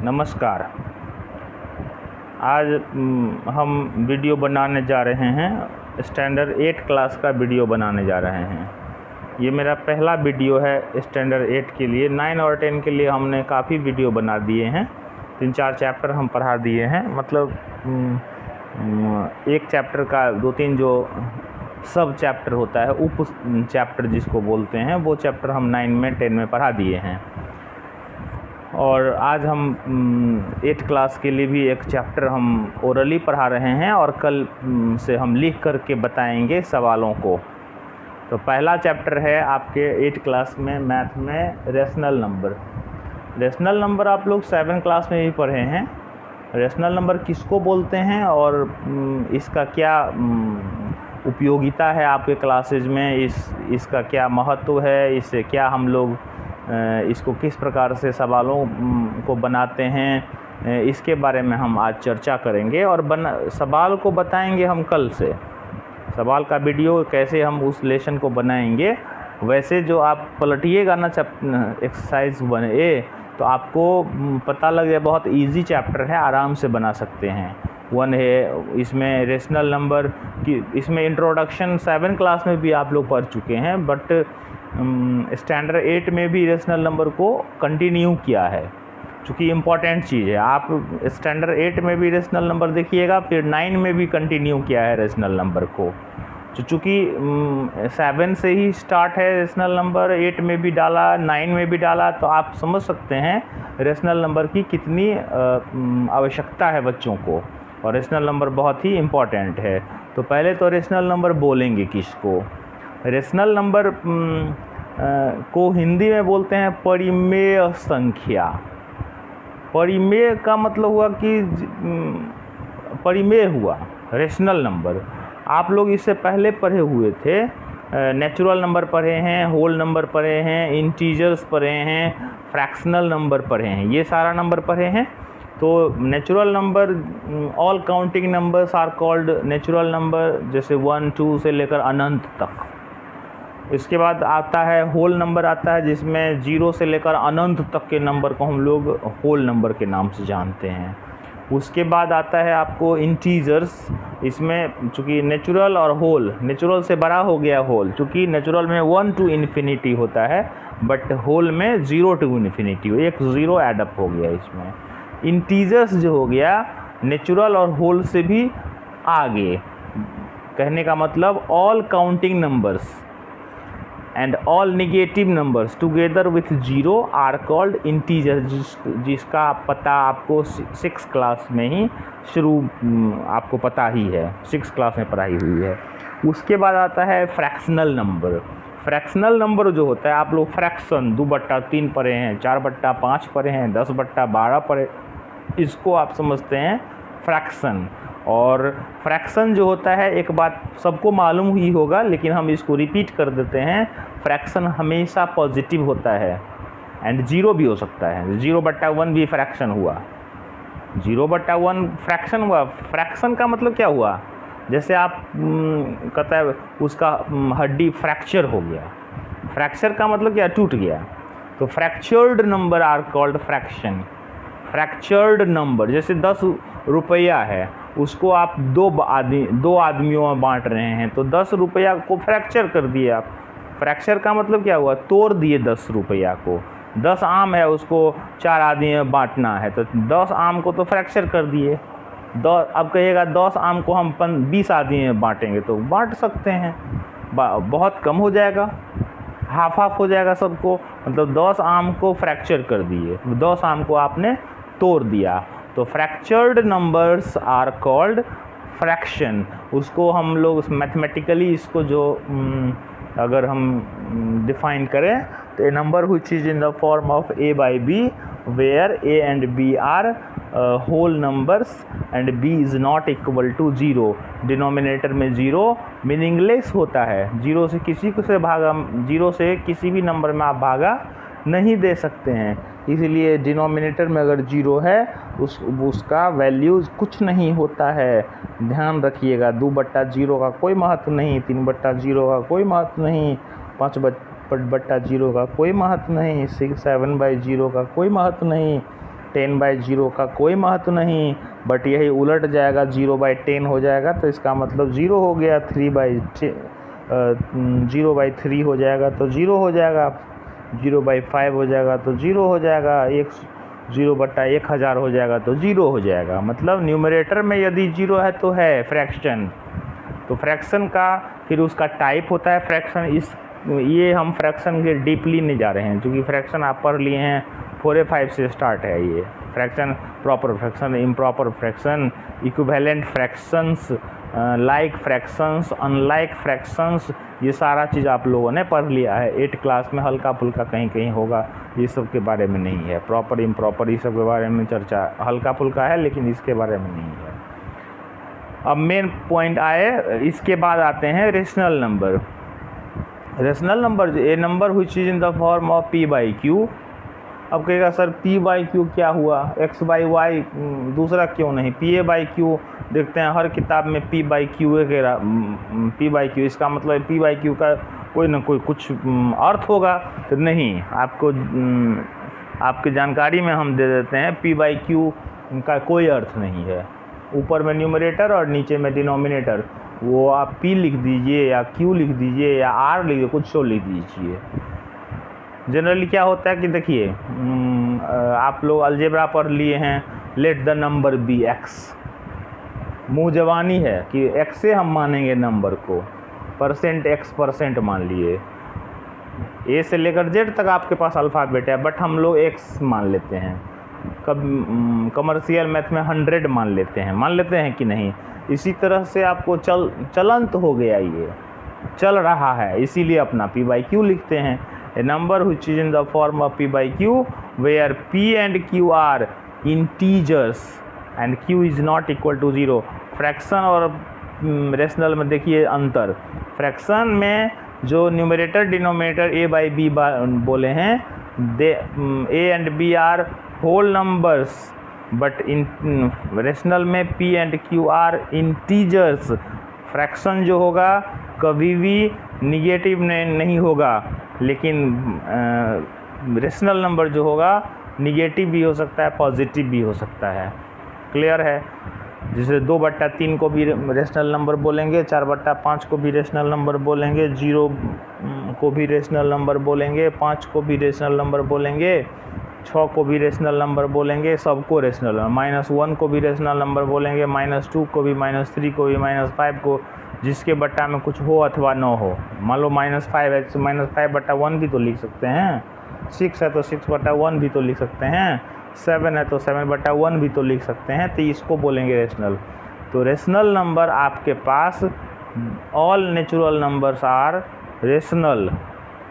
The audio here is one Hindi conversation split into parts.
नमस्कार। आज हम वीडियो बनाने जा रहे हैं, स्टैंडर्ड 8 क्लास का वीडियो बनाने जा रहे हैं। ये मेरा पहला वीडियो है स्टैंडर्ड 8 के लिए। 9 और 10 के लिए हमने काफ़ी वीडियो बना दिए हैं, 3-4 चैप्टर हम पढ़ा दिए हैं। मतलब एक चैप्टर का 2-3 जो सब चैप्टर होता है, उप चैप्टर जिसको बोलते हैं, वो चैप्टर हम 9 में 10 में पढ़ा दिए हैं। और आज हम 8 क्लास के लिए भी एक चैप्टर हम ओरली पढ़ा रहे हैं और कल से हम लिख करके बताएंगे सवालों को। तो पहला चैप्टर है आपके 8 क्लास में मैथ में रेशनल नंबर। रेशनल नंबर आप लोग 7 क्लास में भी पढ़े हैं। रेशनल नंबर किसको बोलते हैं और इसका क्या उपयोगिता है आपके क्लासेज में, इसका क्या महत्व है, इससे क्या हम लोग इसको किस प्रकार से सवालों को बनाते हैं, इसके बारे में हम आज चर्चा करेंगे। और सवाल को बताएंगे हम कल से। सवाल का वीडियो कैसे हम उस लेसन को बनाएंगे, वैसे जो आप पलटिएगा ना एक्सरसाइज 1A, तो आपको पता लग जाए बहुत इजी चैप्टर है, आराम से बना सकते हैं। 1A इसमें रेशनल नंबर की, इसमें इंट्रोडक्शन 7 क्लास में भी आप लोग पढ़ चुके हैं, बट स्टैंडर्ड 8 में भी रेशनल नंबर को कंटिन्यू किया है, चूँकि इम्पॉर्टेंट चीज़ है। आप स्टैंडर्ड 8 में भी रेशनल नंबर देखिएगा, फिर 9 में भी कंटिन्यू किया है रेशनल नंबर को। चूँकि 7 से ही स्टार्ट है रेशनल नंबर, 8 में भी डाला, 9 में भी डाला, तो आप समझ सकते हैं रेशनल नंबर की कितनी आवश्यकता है बच्चों को। और रेशनल नंबर बहुत ही इम्पॉर्टेंट है। तो पहले तो रेशनल नंबर बोलेंगे किसको। रेशनल नंबर को हिंदी में बोलते हैं परिमेय संख्या। परिमेय का मतलब हुआ कि परिमेय हुआ रेशनल नंबर। आप लोग इससे पहले पढ़े हुए थे, नेचुरल नंबर पढ़े हैं, होल नंबर पढ़े हैं, इंटीजर्स पढ़े हैं, फ्रैक्शनल नंबर पढ़े हैं, ये सारा नंबर पढ़े हैं। तो natural number, all counting numbers are called natural number, जैसे 1, 2 से लेकर अनंत तक। इसके बाद आता है होल नंबर, आता है जिसमें 0 से लेकर अनंत तक के नंबर को हम लोग होल नंबर के नाम से जानते हैं। उसके बाद आता है आपको इंटीजर्स। इसमें चूँकि नेचुरल और होल, नेचुरल से बड़ा हो गया होल, चूँकि नेचुरल में 1 to इन्फिनिटी होता है, बट होल में 0 to इन्फिनिटी, एक 0 एडअप हो गया इसमें। इंटीजर्स जो हो गया नेचुरल और होल से भी आगे, कहने का मतलब all counting numbers and all negative numbers together with 0 are called integers, जिसका पता आपको 6 क्लास में ही आपको पता ही है, 6 क्लास में पढ़ाई हुई है। उसके बाद आता है फ्रैक्शनल नंबर। फ्रैक्शनल नंबर जो होता है, आप लोग फ्रैक्शन 2/3 पढ़े हैं, 4/5 पढ़े हैं, 10/12 पढ़े, इसको आप समझते हैं फ्रैक्शन। और फ्रैक्शन जो होता है, एक बात सबको मालूम ही होगा, लेकिन हम इसको रिपीट कर देते हैं, फ्रैक्शन हमेशा पॉजिटिव होता है एंड 0 भी हो सकता है। 0/1 भी फ्रैक्शन हुआ, 0/1 फ्रैक्शन हुआ। फ्रैक्शन का मतलब क्या हुआ, जैसे आप कहता है उसका हड्डी फ्रैक्चर हो गया। फ्रैक्चर का मतलब क्या, टूट गया। तो fractured number are called fraction. Fractured number, जैसे 10 रुपया है, उसको आप दो आदमियों में बांट रहे हैं, तो 10 रुपया को फ्रैक्चर कर दिए आप। फ्रैक्चर का मतलब क्या हुआ, तोड़ दिए 10 रुपया को। 10 आम है, उसको 4 आदमी में बांटना है, तो 10 आम को तो फ्रैक्चर कर दिए। अब कहिएगा 10 आम को हम 20 आदमी में बांटेंगे, तो बांट सकते हैं, बहुत कम हो जाएगा, हाफ हाफ हो जाएगा सबको। मतलब 10 आम को फ्रैक्चर कर दिए, 10 आम को आपने तोड़ दिया। तो fractured numbers are called fraction. उसको हम लोग मैथमेटिकली इसको जो अगर हम डिफाइन करें, तो a number which is in the form of A/B, where A and B are whole numbers and B is not equal to 0। Denominator में 0 मीनिंगलेस होता है, 0 से किसी भी नंबर में आप भागा नहीं दे सकते हैं, इसलिए डिनोमिनेटर में अगर 0 है उसका वैल्यूज़ कुछ नहीं होता है। ध्यान रखिएगा, 2/0 का कोई महत्व नहीं, 3/0 का कोई महत्व नहीं, 5/0 का कोई महत्व नहीं, 7/0 का कोई महत्व नहीं, 10/0 का कोई महत्व नहीं, बट यही उलट जाएगा 0/10 हो जाएगा, तो इसका मतलब 0 हो गया। 0/3 हो जाएगा तो 0 हो जाएगा, 0/5 हो जाएगा तो 0 हो जाएगा, 0/1000 हो जाएगा तो 0 हो जाएगा। मतलब न्यूमरेटर में यदि 0 है तो है फ्रैक्शन। तो फ्रैक्शन का फिर उसका टाइप होता है फ्रैक्शन। ये हम फ्रैक्शन के डीपली नहीं जा रहे हैं, क्योंकि फ्रैक्शन आप पढ़ लिए हैं 4 5 से स्टार्ट है ये fraction. Proper fraction, improper fraction, equivalent fractions, like fractions, unlike fractions, ये सारा चीज़ आप लोगों ने पढ़ लिया है 8 क्लास में। हल्का फुल्का कहीं कहीं होगा, ये सब के बारे में नहीं है। प्रॉपर इम्प्रॉपर ये सब के बारे में चर्चा हल्का फुल्का है, लेकिन इसके बारे में नहीं है। अब मेन पॉइंट आए, इसके बाद आते हैं rational number. Rational number A number which is in the form of p/q। अब कहेगा सर p/q क्या हुआ, x/y दूसरा क्यों नहीं, p/q देखते हैं हर किताब में p/q, इसका मतलब p/q का कोई ना कोई कुछ अर्थ होगा। तो नहीं, आपकी जानकारी में हम दे देते हैं p/q का कोई अर्थ नहीं है। ऊपर में न्यूमरेटर और नीचे में डिनोमिनेटर, वो आप p लिख दीजिए या q लिख दीजिए या r लिख दीजिए, कुछ तो लिख दीजिए। जनरली क्या होता है कि देखिए, आप लोग अलजेब्रा पढ़ लिए हैं, let the number be x। मुँह जवानी है कि x से हम मानेंगे नंबर को, %x% मान लिए। a से लेकर z तक आपके पास अल्फ़ाबेट है, बट हम लोग x मान लेते हैं। कब कमर्शियल मैथ में 100 मान लेते हैं कि नहीं। इसी तरह से आपको चलन तो हो गया, ये चल रहा है, इसीलिए अपना p/q लिखते हैं। ए number which is in the form of p/q where p and q are integers and q is not equal to 0। Fraction और रेशनल में देखिए अंतर। फ्रैक्शन में जो न्यूमरेटर डिनोमिनेटर a/b बोले हैं, a and b are whole numbers, but in rational में p and q are integers। Fraction जो होगा कभी भी निगेटिव नहीं होगा, लेकिन रेशनल नंबर जो होगा निगेटिव भी हो सकता है, पॉजिटिव भी हो सकता है। क्लियर है। जैसे 2/3 को भी रेशनल नंबर बोलेंगे, 4/5 को भी रेशनल नंबर बोलेंगे, 0 को भी रेशनल नंबर बोलेंगे, 5 को भी रेशनल नंबर बोलेंगे, 6 को भी रेशनल नंबर बोलेंगे, सबको रेशनल। -1 को भी रेशनल नंबर बोलेंगे, -2 को भी, -3 को भी, -5 को, जिसके बट्टा में कुछ हो अथवा न हो। मान लो -5 है तो -5/1 भी तो लिख सकते हैं, 6 है तो 6/1 भी तो लिख सकते हैं, 7 है तो 7/1 भी तो लिख सकते हैं। तो इसको बोलेंगे रेशनल। तो रेशनल नंबर आपके पास all natural numbers are rational,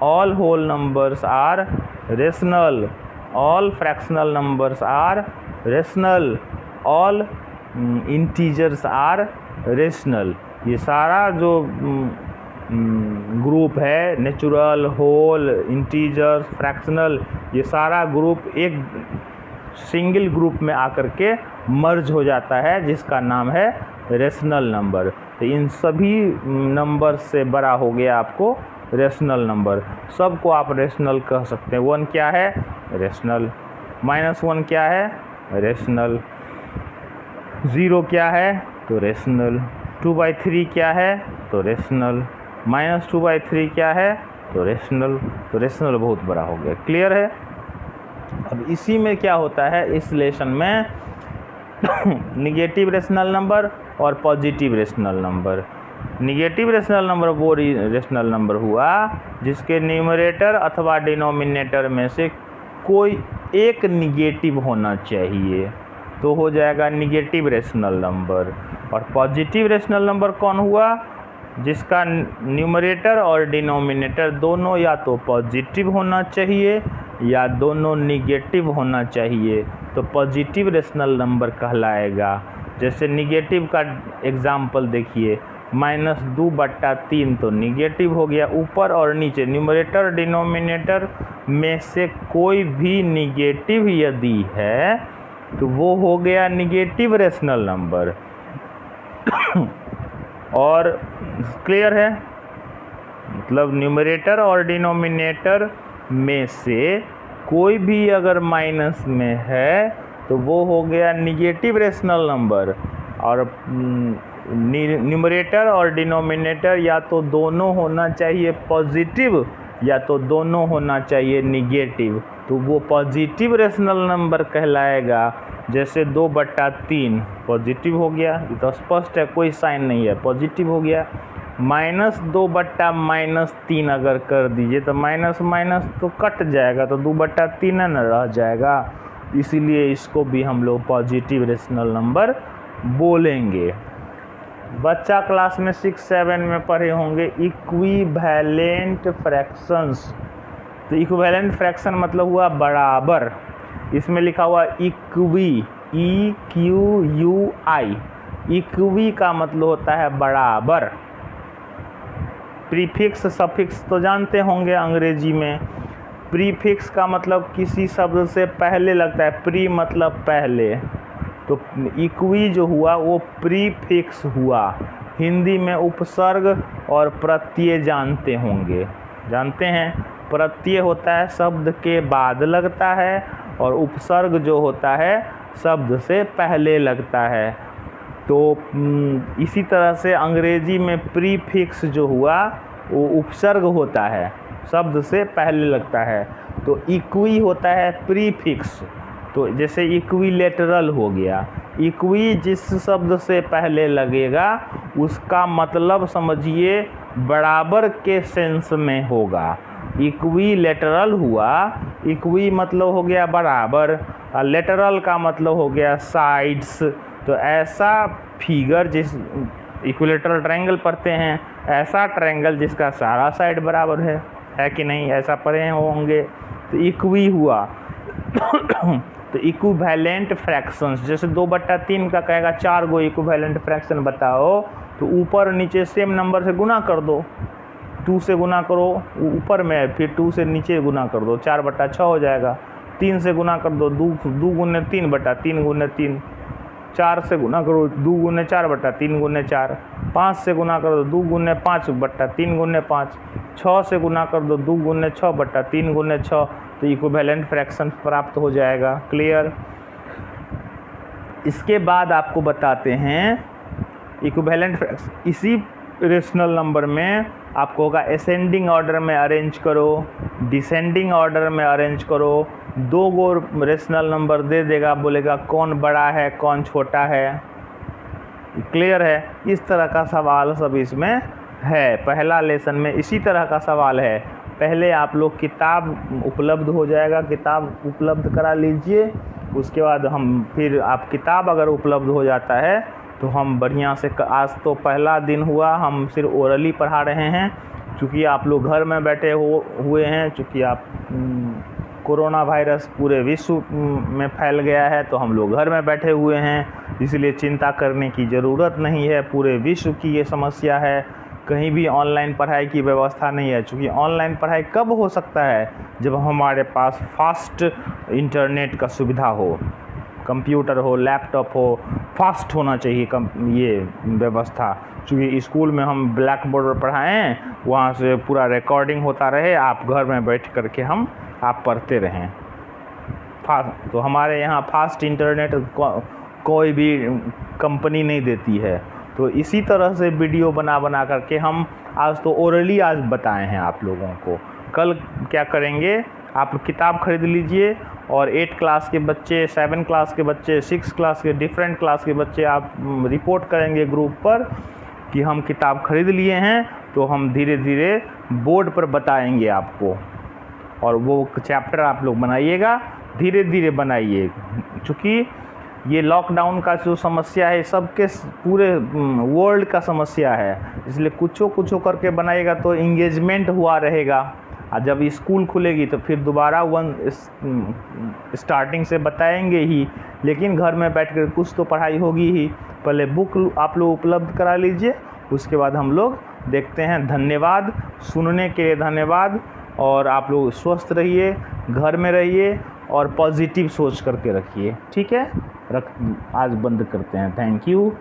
all whole numbers are rational, all fractional numbers are rational, all integers are rational. ये सारा जो ग्रुप है, नेचुरल, होल, इंटीजर्स, फ्रैक्शनल, ये सारा ग्रुप एक सिंगल ग्रुप में आकर के मर्ज हो जाता है, जिसका नाम है रेशनल नंबर। तो इन सभी नंबर से बड़ा हो गया आपको रेशनल नंबर। सबको आप रेशनल कह सकते हैं। 1 क्या है, रेशनल। -1 क्या है, रेशनल। 0 क्या है, तो रेशनल। 2/3 क्या है, तो रेशनल। -2/3 क्या है, तो रेशनल। तो रेशनल बहुत बड़ा हो गया। क्लियर है। अब इसी में क्या होता है, इस रिलेशन में निगेटिव रेशनल नंबर और positive rational number. Negative rational number वो रेशनल नंबर हुआ जिसके न्यूमरेटर अथवा डिनोमिनेटर में से कोई एक निगेटिव होना चाहिए, तो हो जाएगा निगेटिव रेशनल नंबर। और पॉजिटिव रेशनल नंबर कौन हुआ, जिसका न्यूमरेटर और डिनोमिनेटर दोनों या तो पॉजिटिव होना चाहिए या दोनों निगेटिव होना चाहिए, तो पॉजिटिव रेशनल नंबर कहलाएगा। जैसे निगेटिव का एग्जाम्पल देखिए, -2/3 तो निगेटिव हो गया। ऊपर और नीचे न्यूमरेटर डिनोमिनेटर में से कोई भी निगेटिव यदि है तो वो हो गया निगेटिव रेशनल नंबर। और क्लियर है, मतलब न्यूमरेटर और डिनोमिनेटर में से कोई भी अगर माइनस में है तो वो हो गया निगेटिव रेशनल नंबर, और न्यूमरेटर और डिनोमिनेटर या तो दोनों होना चाहिए पॉजिटिव या तो दोनों होना चाहिए निगेटिव, तो वो पॉजिटिव रेशनल नंबर कहलाएगा। जैसे 2/3 पॉजिटिव हो गया, ये तो स्पष्ट है, कोई साइन नहीं है, पॉजिटिव हो गया। -2/-3 अगर कर दीजिए तो माइनस माइनस तो कट जाएगा, तो 2/3 न रह जाएगा, इसीलिए इसको भी हम लोग पॉजिटिव रेशनल नंबर बोलेंगे। बच्चा क्लास में 6-7 में पढ़े होंगे इक्विवेलेंट फ्रैक्शंस। तो इक्विवेलेंट फ्रैक्शन मतलब हुआ बराबर, इसमें लिखा हुआ इक्वी, EQUI, इक्वी का मतलब होता है बराबर। प्रीफिक्स सफिक्स तो जानते होंगे अंग्रेजी में, प्रीफिक्स का मतलब किसी शब्द से पहले लगता है, प्री मतलब पहले, तो इक्वी जो हुआ वो प्रीफिक्स हुआ। हिंदी में उपसर्ग और प्रत्यय जानते होंगे, जानते हैं, प्रत्यय होता है शब्द के बाद लगता है और उपसर्ग जो होता है शब्द से पहले लगता है। तो इसी तरह से अंग्रेजी में प्रीफिक्स जो हुआ वो उपसर्ग होता है, शब्द से पहले लगता है, तो इक्वी होता है प्रीफिक्स। तो जैसे इक्विलेटरल हो गया, इक्वी जिस शब्द से पहले लगेगा उसका मतलब समझिए बराबर के सेंस में होगा। इक्विलेटरल हुआ, इक्वी मतलब हो गया बराबर, और लेटरल का मतलब हो गया साइड्स। तो ऐसा फिगर, जिस इक्विलेटरल ट्रायंगल पढ़ते हैं, ऐसा ट्रायंगल जिसका सारा साइड बराबर है कि नहीं, ऐसा पढ़े होंगे, तो इक्वी हुआ। तो इक्विवेलेंट फ्रैक्शंस, जैसे 2/3 का कहेगा 4 गो इक्विवेलेंट फ्रैक्शन बताओ, तो ऊपर नीचे सेम नंबर से गुना कर दो, 2 से गुना करो ऊपर में, फिर 2 से नीचे गुना कर दो, 4/6 हो जाएगा। 3 से गुना कर दो, 2 गुने 3/3 गुने 3, 4 से गुना करो 2 गुने 4/3 गुने 4, 5 से गुना कर दो 2 गुने 5/3 गुने 5, 6 से गुना कर दो 2 गुने 6/3 गुने 6, तो इक्विवेलेंट फ्रैक्शन प्राप्त हो जाएगा। क्लियर। इसके बाद आपको बताते हैं इक्विवेलेंट फ्रैक्शन, इसी रेशनल नंबर में आपको होगा असेंडिंग ऑर्डर में अरेंज करो, डिसेंडिंग ऑर्डर में अरेंज करो। 2 गो रेशनल नंबर दे देगा, बोलेगा कौन बड़ा है कौन छोटा है। क्लियर है। इस तरह का सवाल सब इसमें है। पहला लेसन में इसी तरह का सवाल है। पहले आप लोग किताब उपलब्ध हो जाएगा, किताब उपलब्ध करा लीजिए, उसके बाद हम फिर आप किताब अगर उपलब्ध हो जाता है तो हम बढ़िया से, आज तो पहला दिन हुआ, हम सिर्फ ओरली पढ़ा रहे हैं, चूँकि आप लोग घर में बैठे हुए हैं, चूँकि आप कोरोना वायरस पूरे विश्व में फैल गया है, तो हम लोग घर में बैठे हुए हैं, इसलिए चिंता करने की ज़रूरत नहीं है। पूरे विश्व की ये समस्या है, कहीं भी ऑनलाइन पढ़ाई की व्यवस्था नहीं है। चूँकि ऑनलाइन पढ़ाई कब हो सकता है, जब हमारे पास फास्ट इंटरनेट का सुविधा हो, कंप्यूटर हो, लैपटॉप हो, फास्ट होना चाहिए ये व्यवस्था। चूँकि स्कूल में हम ब्लैक बोर्ड पर पढ़ाएँ, वहाँ से पूरा रिकॉर्डिंग होता रहे, आप घर में बैठ करके आप पढ़ते रहें। फास्ट तो हमारे यहाँ फास्ट इंटरनेट कोई भी कंपनी नहीं देती है। तो इसी तरह से वीडियो बना करके हम आज तो ओरली आज बताए हैं आप लोगों को। कल क्या करेंगे, आप किताब खरीद लीजिए और 8 क्लास के बच्चे, 7 क्लास के बच्चे, 6 क्लास के, डिफरेंट क्लास के बच्चे आप रिपोर्ट करेंगे ग्रुप पर कि हम किताब खरीद लिए हैं। तो हम धीरे धीरे बोर्ड पर बताएंगे आपको, और वो चैप्टर आप लोग बनाइएगा, धीरे धीरे बनाइए। चूँकि ये लॉकडाउन का जो समस्या है सबके पूरे वर्ल्ड का समस्या है, इसलिए कुछ करके बनाइएगा तो इंगेजमेंट हुआ रहेगा। और जब स्कूल खुलेगी तो फिर दोबारा स्टार्टिंग से बताएंगे ही, लेकिन घर में बैठकर कुछ तो पढ़ाई होगी ही। पहले बुक आप लोग उपलब्ध करा लीजिए, उसके बाद हम लोग देखते हैं। धन्यवाद, सुनने के लिए धन्यवाद, और आप लोग स्वस्थ रहिए, घर में रहिए और पॉजिटिव सोच करके रखिए। ठीक है, आज बंद करते हैं। Thank you.